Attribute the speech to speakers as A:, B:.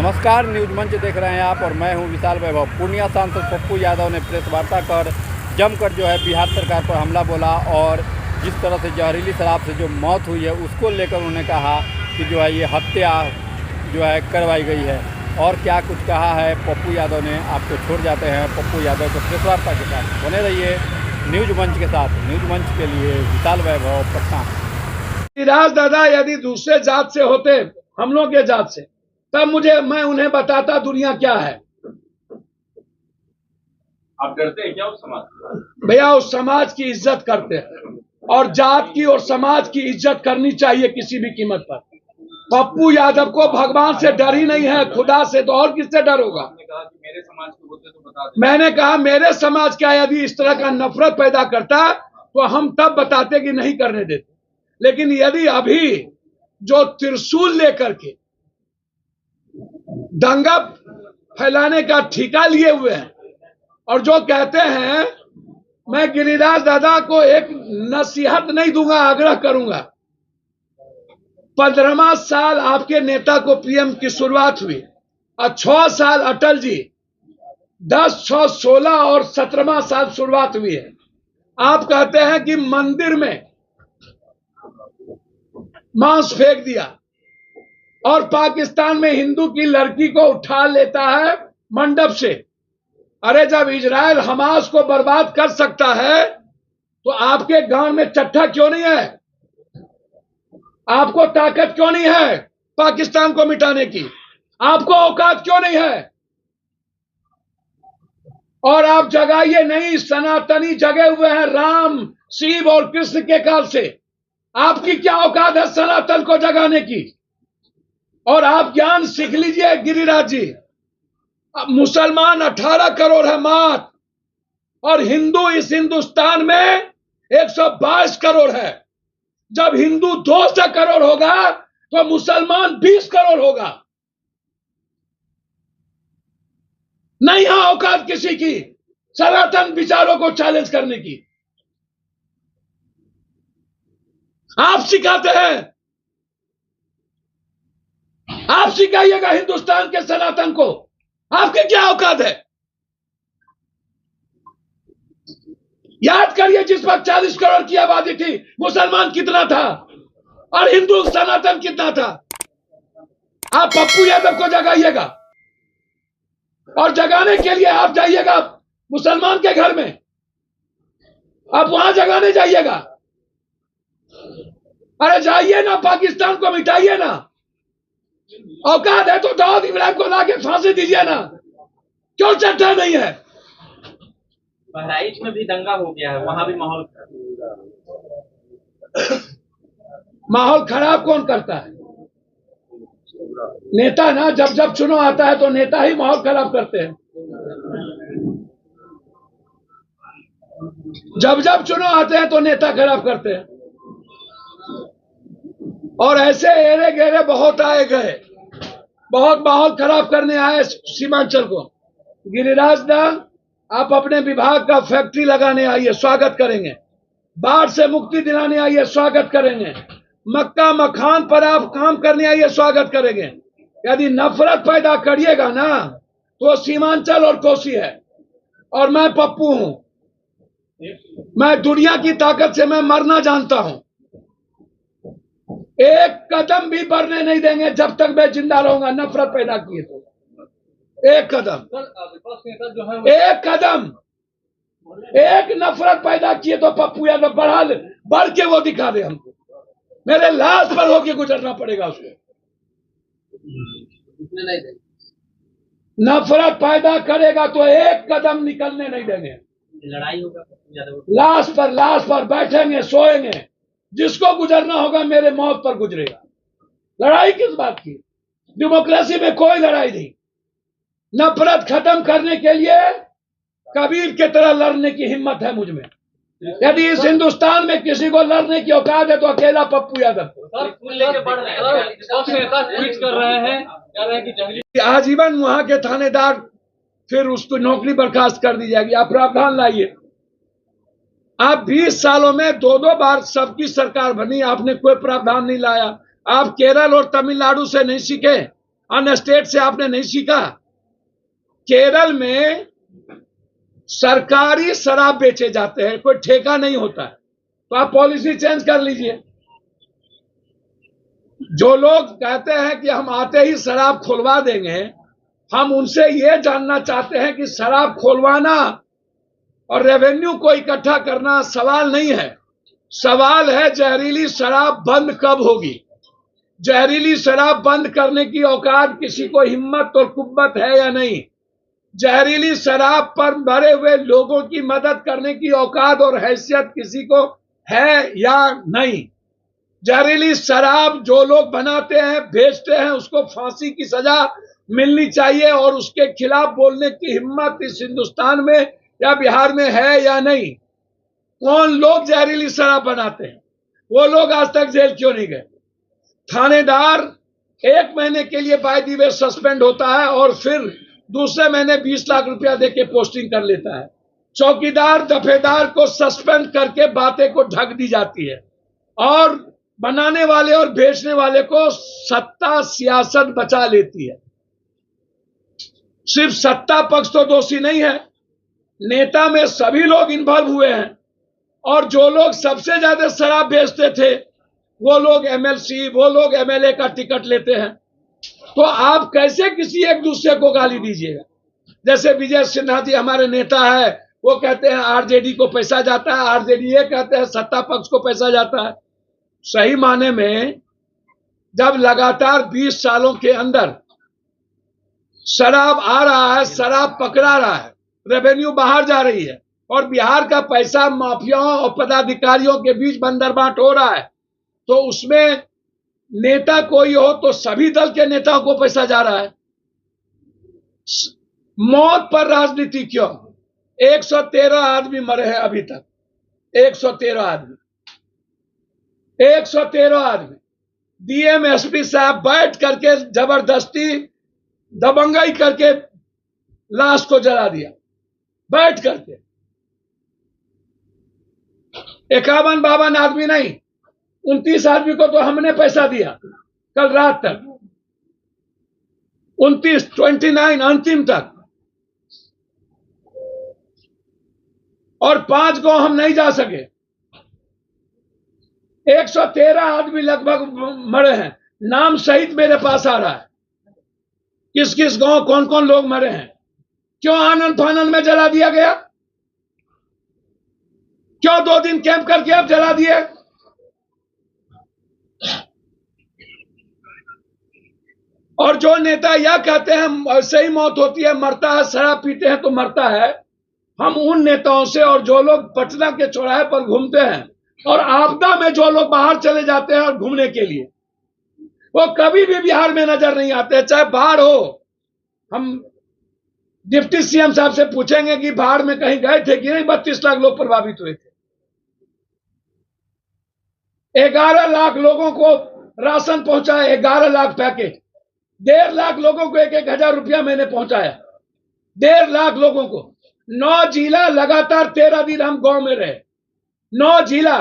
A: नमस्कार, न्यूज मंच देख रहे हैं आप और मैं हूं विशाल वैभव। पूर्णिया सांसद पप्पू यादव ने प्रेस वार्ता कर जमकर जो है बिहार सरकार पर हमला बोला और जिस तरह से जहरीली शराब से जो मौत हुई है उसको लेकर उन्होंने कहा कि जो है ये हत्या जो है करवाई गई है। और क्या कुछ कहा है पप्पू यादव ने, आपको छोड़ जाते हैं पप्पू यादव को प्रेस वार्ता के साथ। बने रहिए न्यूज मंच के साथ। न्यूज मंच के लिए विशाल वैभव, पटना।
B: गिरिराज दादा यदि दूसरे जात से होते, हम लोग के जात से, तब मैं उन्हें बताता दुनिया क्या है।
C: आप डरते हैं क्या उस समाज से?
B: भैया उस समाज की इज्जत करते हैं और जात की और समाज की इज्जत करनी चाहिए किसी भी कीमत पर। पप्पू यादव को भगवान से डर ही नहीं है, खुदा से तो और किससे डर होगा।
C: आपने कहा कि मेरे समाज के होते तो बता दें।
B: मैंने कहा मेरे समाज का यदि इस तरह का नफरत पैदा करता तो हम तब बताते कि नहीं करने देते। लेकिन यदि अभी जो त्रिशूल लेकर के दंगा फैलाने का ठेका लिए हुए हैं और जो कहते हैं, मैं गिरिराज दादा को एक नसीहत नहीं दूंगा, आग्रह करूंगा। 15वां साल आपके नेता को पीएम की शुरुआत हुई और 6 साल अटल जी, 10, 6, 16 और 17वां साल शुरुआत हुई है। आप कहते हैं कि मंदिर में मांस फेंक दिया और पाकिस्तान में हिंदू की लड़की को उठा लेता है मंडप से। अरे जब इजराइल हमास को बर्बाद कर सकता है तो आपके गांव में चट्टा क्यों नहीं है? आपको ताकत क्यों नहीं है पाकिस्तान को मिटाने की? आपको औकात क्यों नहीं है? और आप जगाइए नहीं, सनातनी जगे हुए हैं राम, शिव और कृष्ण के काल से। आपकी क्या औकात है सनातन को जगाने की? और आप ज्ञान सीख लीजिए गिरिराज जी। मुसलमान 18 करोड़ है मात और हिंदू इस हिंदुस्तान में 122 करोड़ है। जब हिंदू 200 करोड़ होगा तो मुसलमान 20 करोड़ होगा। नहीं है औकात किसी की सनातन विचारों को चैलेंज करने की। आप सिखाते हैं, आप सिखाइएगा हिंदुस्तान के सनातन को। आपकी क्या औकात है? याद करिए जिस वक्त 40 करोड़ की आबादी थी, मुसलमान कितना था और हिंदू सनातन कितना था? आप पप्पू यादव को जगाइएगा और जगाने के लिए आप जाइएगा मुसलमान के घर में, आप वहां जगाने जाइएगा। अरे जाइए ना, पाकिस्तान को मिटाइए ना। औकात है तो दाऊद इब्राहिम को लाके फांसी दीजिए ना। क्यों चर्चा नहीं है?
C: बहराइच में भी दंगा हो गया है, वहां भी
B: माहौल खराब कौन करता है? नेता ना। जब जब चुनाव आता है तो नेता ही माहौल खराब करते हैं। जब जब चुनाव आते हैं तो नेता खराब करते हैं। और ऐसे एरे गेरे बहुत आए गए, बहुत माहौल खराब करने आए सीमांचल को। गिरिराज दा, आप अपने विभाग का फैक्ट्री लगाने आइए, स्वागत करेंगे। बाढ़ से मुक्ति दिलाने आइए, स्वागत करेंगे। मक्का मखान पर आप काम करने आइए, स्वागत करेंगे। यदि नफरत पैदा करिएगा ना तो सीमांचल और कोसी है। और मैं पप्पू हूं, मैं दुनिया की ताकत से मैं मरना जानता हूं। एक कदम भी बढ़ने नहीं देंगे जब तक मैं जिंदा रहूंगा। नफरत पैदा किए तो एक कदम, एक कदम, एक नफरत पैदा किए तो पप्पू यादव बढ़ के वो दिखा दे हमको। मेरे लाश पर होके गुजरना पड़ेगा उसको। नफरत पैदा करेगा तो एक कदम निकलने नहीं देंगे।
C: लड़ाई होगा,
B: लाश पर बैठेंगे, सोएंगे। जिसको गुजरना होगा मेरे मौत पर गुजरेगा। लड़ाई किस बात की? डेमोक्रेसी में कोई लड़ाई नहीं। नफरत खत्म करने के लिए कबीर की तरह लड़ने की हिम्मत है मुझ में। यदि इस हिंदुस्तान में किसी को लड़ने की औकात है तो अकेला पप्पू यादव।
C: कर रहे हैं
B: आजीवन वहां के थानेदार, फिर उसको नौकरी बर्खास्त कर दी जाएगी। आप प्रावधान लाइए। आप 20 सालों में 2-2 बार सबकी सरकार बनी, आपने कोई प्रावधान नहीं लाया। आप केरल और तमिलनाडु से नहीं सीखे, अन्य स्टेट से आपने नहीं सीखा? केरल में सरकारी शराब बेचे जाते हैं, कोई ठेका नहीं होता है। तो आप पॉलिसी चेंज कर लीजिए। जो लोग कहते हैं कि हम आते ही शराब खुलवा देंगे, हम उनसे ये जानना चाहते हैं कि शराब खुलवाना और रेवेन्यू को इकट्ठा करना सवाल नहीं है। सवाल है जहरीली शराब बंद कब होगी। जहरीली शराब बंद करने की औकात किसी को हिम्मत और कुव्वत है या नहीं? जहरीली शराब पर मरे हुए लोगों की मदद करने की औकात और हैसियत किसी को है या नहीं? जहरीली शराब जो लोग बनाते हैं, बेचते हैं, उसको फांसी की सजा मिलनी चाहिए और उसके खिलाफ बोलने की हिम्मत इस हिंदुस्तान में या बिहार में है या नहीं? कौन लोग जहरीली शराब बनाते हैं? वो लोग आज तक जेल क्यों नहीं गए? थानेदार 1 महीने के लिए बाय द वे सस्पेंड होता है और फिर दूसरे महीने 20 लाख रुपया देके पोस्टिंग कर लेता है। चौकीदार दफेदार को सस्पेंड करके बातें को ढक दी जाती है और बनाने वाले और बेचने वाले को सत्ता सियासत बचा लेती है। सिर्फ सत्ता पक्ष तो दोषी नहीं है, नेता में सभी लोग इन्वॉल्व हुए हैं और जो लोग सबसे ज्यादा शराब बेचते थे वो लोग एमएलसी, वो लोग एमएलए का टिकट लेते हैं। तो आप कैसे किसी एक दूसरे को गाली दीजिएगा? जैसे विजय सिन्हा जी हमारे नेता है, वो कहते हैं आरजेडी को पैसा जाता है, आरजेडी ये कहते हैं सत्ता पक्ष को पैसा जाता है। सही माने में जब लगातार 20 सालों के अंदर शराब आ रहा है, शराब पकड़ा रहा है, रेवेन्यू बाहर जा रही है और बिहार का पैसा माफियाओं और पदाधिकारियों के बीच बंदरबाट हो रहा है, तो उसमें नेता कोई हो तो सभी दल के नेताओं को पैसा जा रहा है। मौत पर राजनीति क्यों? 113 आदमी मरे हैं अभी तक। 113 आदमी 113 आदमी। डीएम एसपी साहब बैठ करके जबरदस्ती दबंगाई करके लाश को जला दिया, बैठ करके। 51-52 आदमी नहीं, 29 आदमी को तो हमने पैसा दिया कल रात तक, 29 अंतिम तक, और 5 को हम नहीं जा सके। 113 आदमी लगभग मरे हैं, नाम सहित मेरे पास आ रहा है किस किस गांव कौन कौन लोग मरे हैं। क्यों आनंद फानंद में जला दिया गया? क्यों 2 दिन कैंप करके आप जला दिए? और जो नेता यह कहते हैं ऐसे ही मौत होती है, मरता है, शराब पीते हैं तो मरता है, हम उन नेताओं से और जो लोग पटना के चौराहे पर घूमते हैं और आपदा में जो लोग बाहर चले जाते हैं और घूमने के लिए, वो कभी भी बिहार में नजर नहीं आते, चाहे बाढ़ हो। हम डिप्टी सीएम साहब से पूछेंगे कि बाढ़ में कहीं गए थे कि नहीं? 32 लाख लोग प्रभावित हुए थे। 11 लाख लोगों को राशन पहुंचाया, 11 लाख पैकेट, 1.5 लाख लोगों को 1-1 हजार रुपया मैंने पहुंचाया, 1.5 लाख लोगों को। 9 जिला लगातार 13 दिन हम गांव में रहे, 9 जिला।